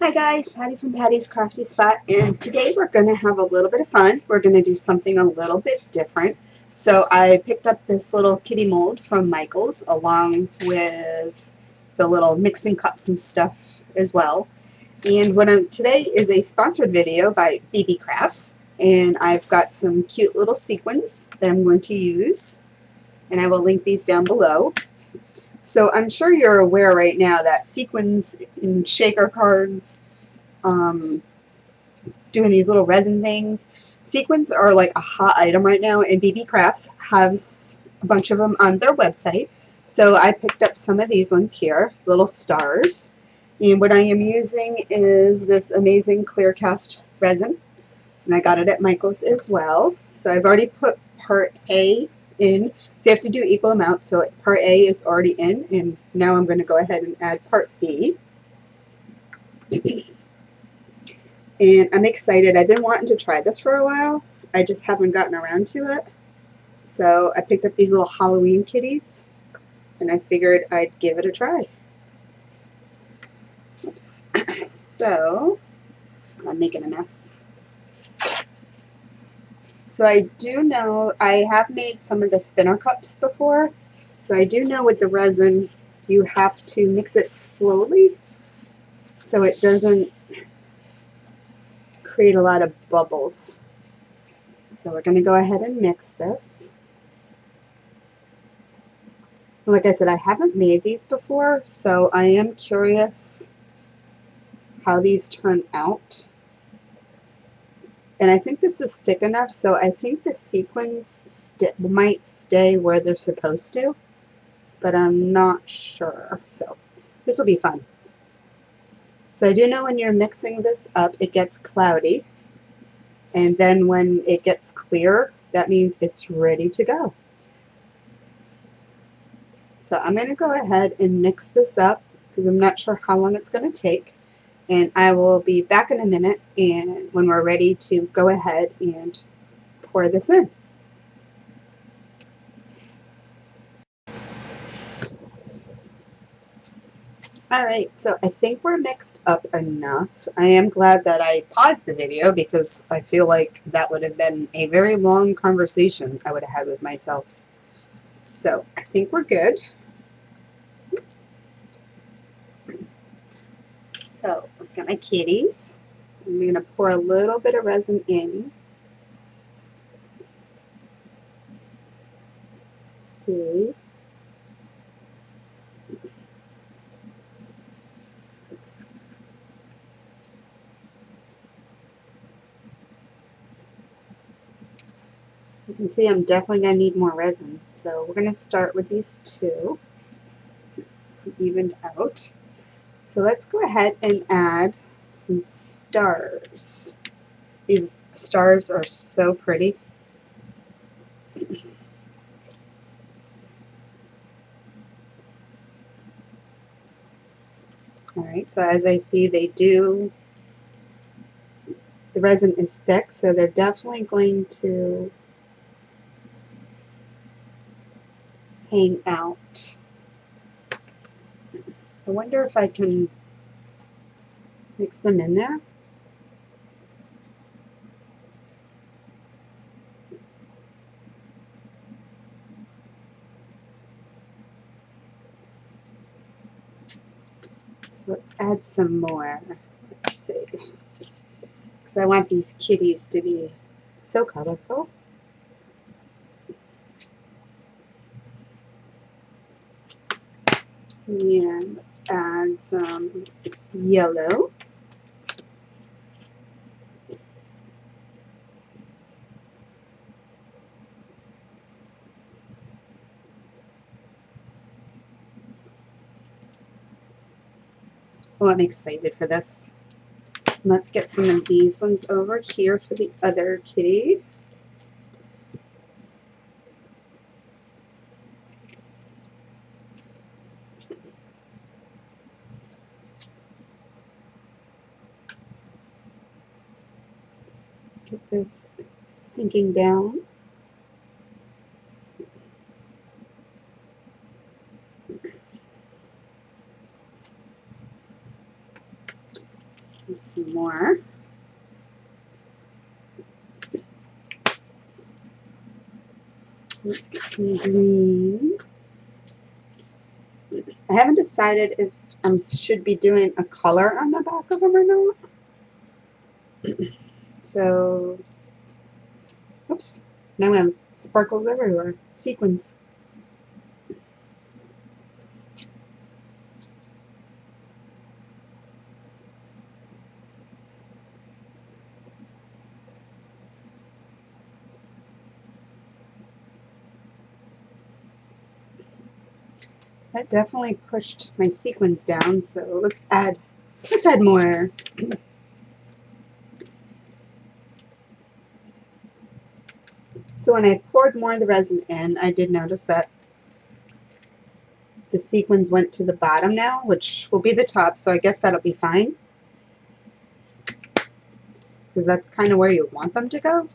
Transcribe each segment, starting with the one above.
Hi guys, Patty from Patty's Crafty Spot, and today we're going to have a little bit of fun. We're going to do something a little bit different. So I picked up this little kitty mold from Michael's along with the little mixing cups and stuff as well. And today is a sponsored video by Beebeecrafts, and I've got some cute little sequins that I'm going to use, and I will link these down below. So I'm sure you're aware right now that sequins in shaker cards, doing these little resin things. Sequins are like a hot item right now, and Beebeecrafts has a bunch of them on their website. So I picked up some of these ones here, little stars. And what I am using is this amazing clear cast resin, and I got it at Michael's as well. So I've already put part A in, so you have to do equal amounts. So part A is already in, and now I'm going to go ahead and add part B. And I'm excited. I've been wanting to try this for a while. I just haven't gotten around to it. So I picked up these little Halloween kitties, and I figured I'd give it a try. Oops. So I'm making a mess. So I do know, I have made some of the spinner cups before, so I do know with the resin you have to mix it slowly so it doesn't create a lot of bubbles. So we're going to go ahead and mix this. Like I said, I haven't made these before, so I am curious how these turn out. And I think this is thick enough, so I think the sequins might stay where they're supposed to, but I'm not sure. So this will be fun. So I do know when you're mixing this up, it gets cloudy, and then when it gets clear, that means it's ready to go. So I'm going to go ahead and mix this up because I'm not sure how long it's going to take. And I will be back in a minute and when we're ready to go ahead and pour this in. Alright, so I think we're mixed up enough. I am glad that I paused the video because I feel like that would have been a very long conversation I would have had with myself. So I think we're good. Oops. So I've got my kitties. I'm going to pour a little bit of resin in. Let's see. You can see I'm definitely going to need more resin. So we're going to start with these two, evened out. So let's go ahead and add some stars. These stars are so pretty. Alright, so as I see the resin is thick, so they're definitely going to hang out. I wonder if I can mix them in there. So let's add some more. Let's see. Because I want these kitties to be so colorful. And let's add some yellow. Oh, I'm excited for this. Let's get some of these ones over here for the other kitty. Get this sinking down. And some more. Let's get some green. I haven't decided if I should be doing a color on the back of them or not. So, oops, now we have sparkles everywhere. Sequins. That definitely pushed my sequins down, so let's add more. So when I poured more of the resin in, I did notice that the sequins went to the bottom now, which will be the top, so I guess that'll be fine. Because that's kind of where you want them to go.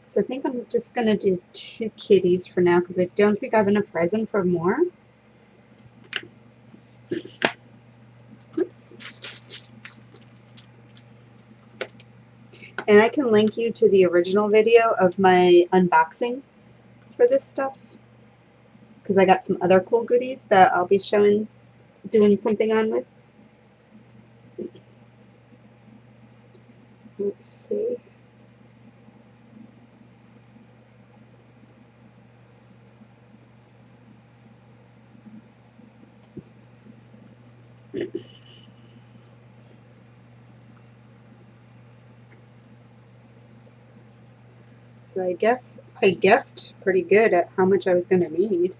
So I think I'm just going to do 2 kitties for now because I don't think I have enough resin for more. Oops. And I can link you to the original video of my unboxing for this stuff because I got some other cool goodies that I'll be doing something on with. Let's see. So I guessed pretty good at how much I was going to need.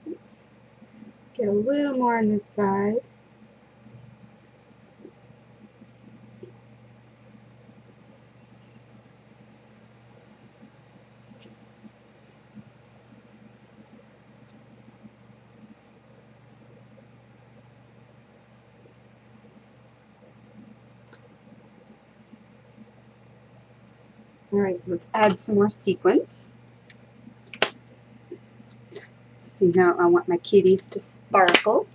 Oops. Get a little more on this side. Alright, let's add some more sequins. See how I want my kitties to sparkle.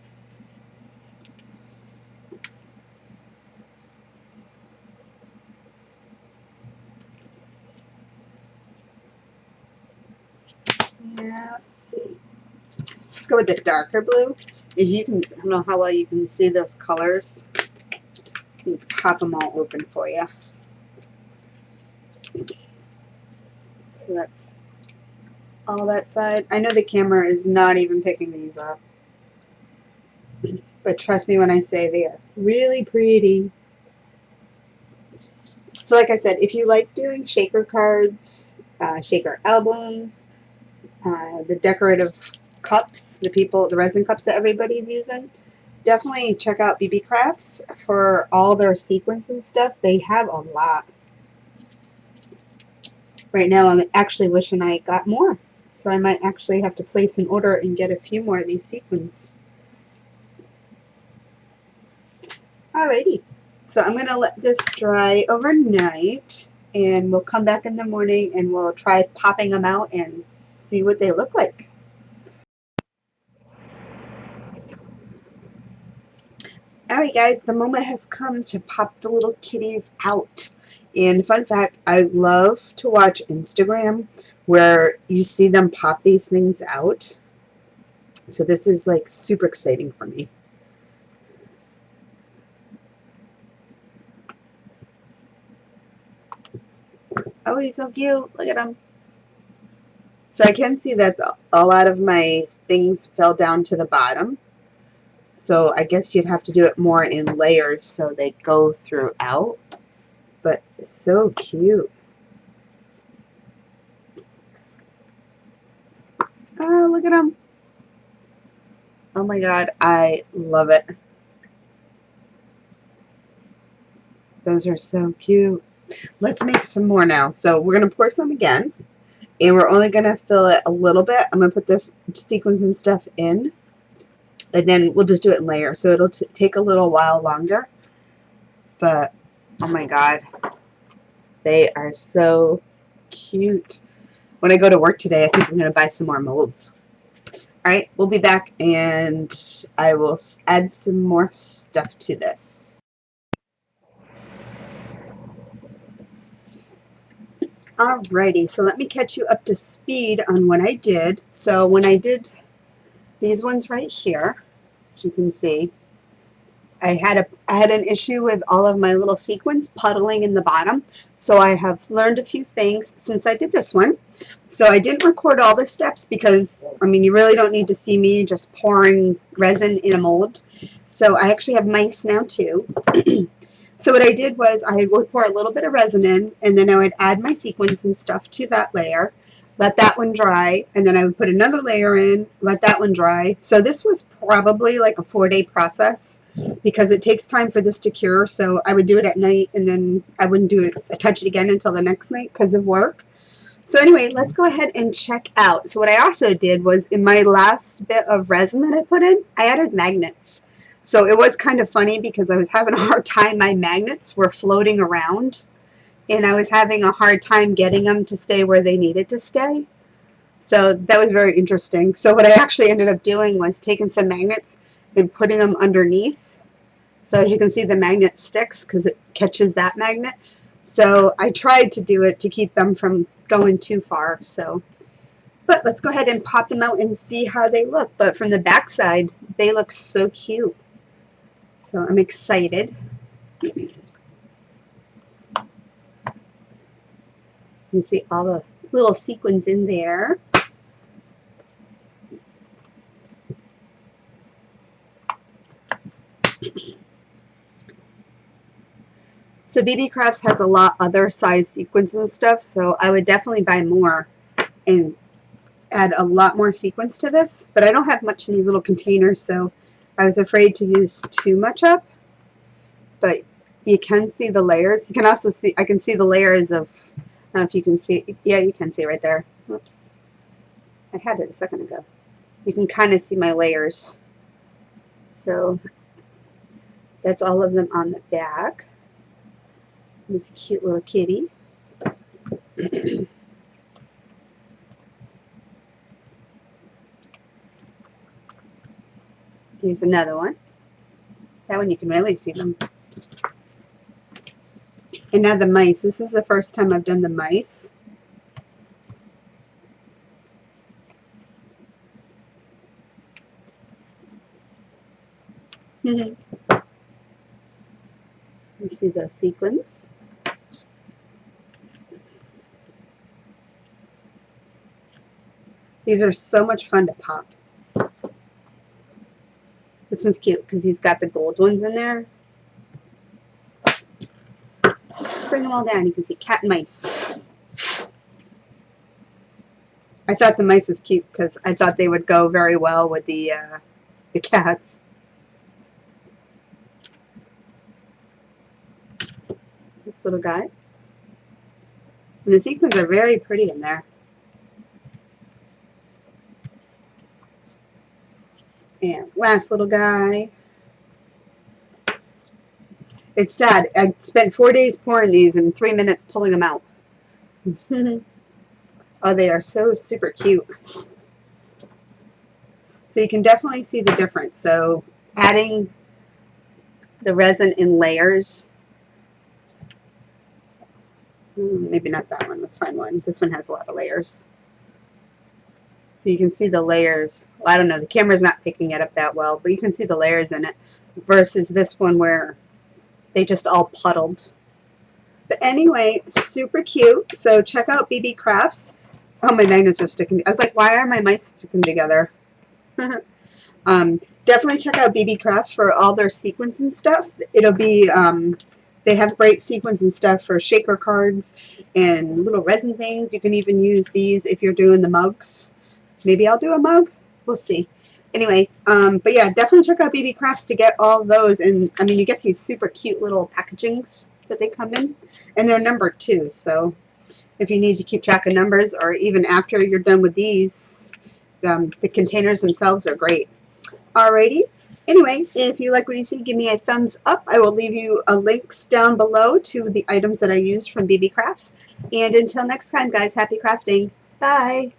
Yeah, let's see. Let's go with the darker blue. If you can, I don't know how well you can see those colors. Let me pop them all open for you. So that's all that side. I know the camera is not even picking these up. But trust me when I say they are really pretty. So like I said, if you like doing shaker cards, shaker albums, the decorative cups, the resin cups that everybody's using, definitely check out Beebeecrafts for all their sequins and stuff. They have a lot. Right now I'm actually wishing I got more. So I might actually have to place an order and get a few more of these sequins. Alrighty. So I'm going to let this dry overnight and we'll come back in the morning and we'll try popping them out and see what they look like. Alright guys, the moment has come to pop the little kitties out. And fun fact, I love to watch Instagram where you see them pop these things out. So this is like super exciting for me. Oh, he's so cute. Look at him. So I can see that a lot of my things fell down to the bottom. So I guess you'd have to do it more in layers so they go throughout. But so cute. Oh, look at him. Oh my god, I love it. Those are so cute. Let's make some more now. So we're going to pour some again. And we're only going to fill it a little bit. I'm going to put this sequins and stuff in, and then we'll just do it in layers. So it'll take a little while longer. But, oh my God, they are so cute. When I go to work today, I think I'm going to buy some more molds. Alright, we'll be back and I will add some more stuff to this. Alrighty, so let me catch you up to speed on what I did. So when I did these ones right here, as you can see, I had an issue with all of my little sequins puddling in the bottom. So I have learned a few things since I did this one. So I didn't record all the steps because, I mean, you really don't need to see me just pouring resin in a mold. So I actually have mice now too. So what I did was I would pour a little bit of resin in, and then I would add my sequins and stuff to that layer, let that one dry, and then I would put another layer in, let that one dry. So this was probably like a 4-day process because it takes time for this to cure. So I would do it at night, and then I wouldn't touch it again until the next night because of work. So anyway, let's go ahead and check out. So what I also did was in my last bit of resin that I put in, I added magnets. So it was kind of funny because I was having a hard time. My magnets were floating around, and I was having a hard time getting them to stay where they needed to stay. So that was very interesting. So what I actually ended up doing was taking some magnets and putting them underneath. So as you can see, the magnet sticks because it catches that magnet. So I tried to do it to keep them from going too far. But let's go ahead and pop them out and see how they look. But from the back side, they look so cute. So I'm excited. You can see all the little sequins in there. So Beebeecraft has a lot other size sequins and stuff, so I would definitely buy more and add a lot more sequins to this. But I don't have much in these little containers, so I was afraid to use too much up. But you can see the layers. You can also see, I can see the layers of, I don't know if you can see, yeah, you can see right there. Whoops. I had it a second ago. You can kind of see my layers. So that's all of them on the back. This cute little kitty. Here's another one. That one you can really see them. And now the mice. This is the first time I've done the mice. You see the sequins. These are so much fun to pop. This one's cute because he's got the gold ones in there. Bring them all down. You can see cat and mice. I thought the mice was cute because I thought they would go very well with the cats. This little guy. And the sequins are very pretty in there. And last little guy. It's sad. I spent 4 days pouring these and 3 minutes pulling them out. Oh, they are so super cute. So you can definitely see the difference. So adding the resin in layers. Maybe not that one. Let's find one. This one has a lot of layers. So you can see the layers. Well, I don't know. The camera's not picking it up that well, but you can see the layers in it versus this one where they just all puddled. But anyway, super cute. So check out Beebeecraft. Oh, my magnets are sticking. I was like, why are my mice sticking together? Definitely check out Beebeecraft for all their sequins and stuff. It'll be, they have great sequins and stuff for shaker cards and little resin things. You can even use these if you're doing the mugs. Maybe I'll do a mug. We'll see. Anyway, but yeah, definitely check out Beebeecraft to get all those. And I mean, you get these super cute little packagings that they come in, and they're numbered too. So if you need to keep track of numbers, or even after you're done with these, the containers themselves are great. Alrighty. Anyway, if you like what you see, give me a thumbs up. I will leave you links down below to the items that I used from Beebeecrafts. And until next time, guys, happy crafting. Bye.